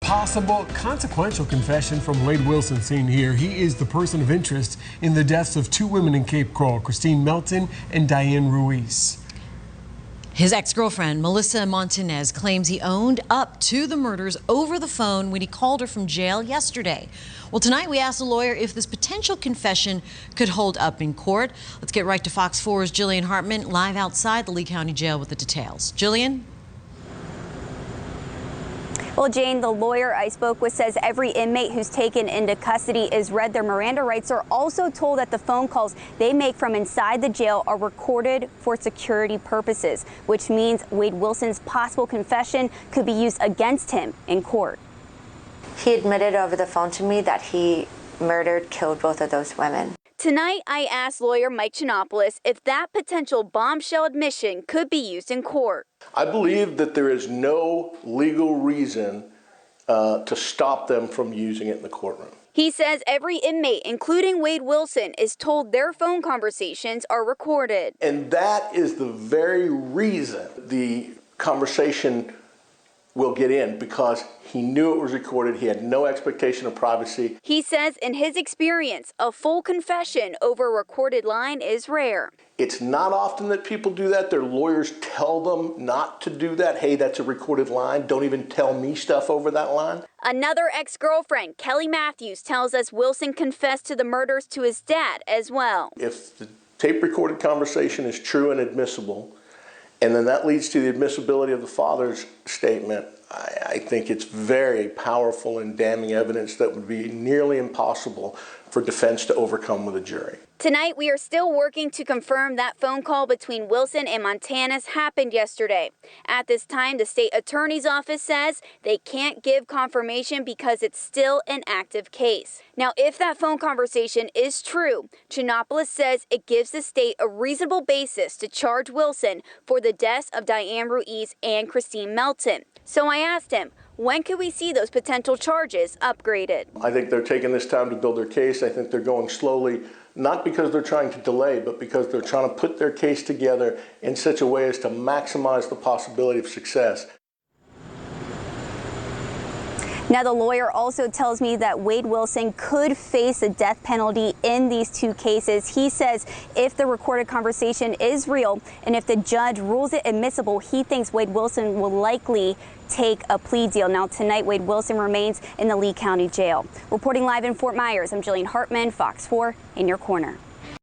possible consequential confession from Wade Wilson seen here. He is the person of interest in the deaths of two women in Cape Coral, Christine Melton and Diane Ruiz. His ex-girlfriend, Melissa Montanez, claims he owned up to the murders over the phone when he called her from jail yesterday. Well, tonight we asked the lawyer if this potential confession could hold up in court. Let's get right to Fox 4's Jillian Hartman, live outside the Lee County Jail with the details. Jillian? Well, Jane, the lawyer I spoke with says every inmate who's taken into custody is read their Miranda rights. Are also told that the phone calls they make from inside the jail are recorded for security purposes, which means Wade Wilson's possible confession could be used against him in court. He admitted over the phone to me that he killed both of those women. Tonight, I asked lawyer Mike Chinopoulos if that potential bombshell admission could be used in court. I believe that there is no legal reason to stop them from using it in the courtroom. He says every inmate, including Wade Wilson, is told their phone conversations are recorded. And that is the very reason the conversation will get in, because he knew it was recorded. He had no expectation of privacy. He says in his experience, a full confession over a recorded line is rare. It's not often that people do that. Their lawyers tell them not to do that. Hey, that's a recorded line. Don't even tell me stuff over that line. Another ex-girlfriend, Kelly Matthews, tells us Wilson confessed to the murders to his dad as well. If the tape-recorded conversation is true and admissible, and then that leads to the admissibility of the father's statement, I think it's very powerful and damning evidence that would be nearly impossible for defense to overcome with a jury. Tonight, we are still working to confirm that phone call between Wilson and Montanez happened yesterday. At this time, the state attorney's office says they can't give confirmation because it's still an active case. Now, if that phone conversation is true, Chinopoulos says it gives the state a reasonable basis to charge Wilson for the deaths of Diane Ruiz and Christine Melton. So I asked him, when could we see those potential charges upgraded? I think they're taking this time to build their case. I think they're going slowly, not because they're trying to delay, but because they're trying to put their case together in such a way as to maximize the possibility of success. Now, the lawyer also tells me that Wade Wilson could face a death penalty in these two cases. He says if the recorded conversation is real and if the judge rules it admissible, he thinks Wade Wilson will likely take a plea deal. Now, tonight, Wade Wilson remains in the Lee County Jail. Reporting live in Fort Myers, I'm Jillian Hartman, Fox 4, in your corner.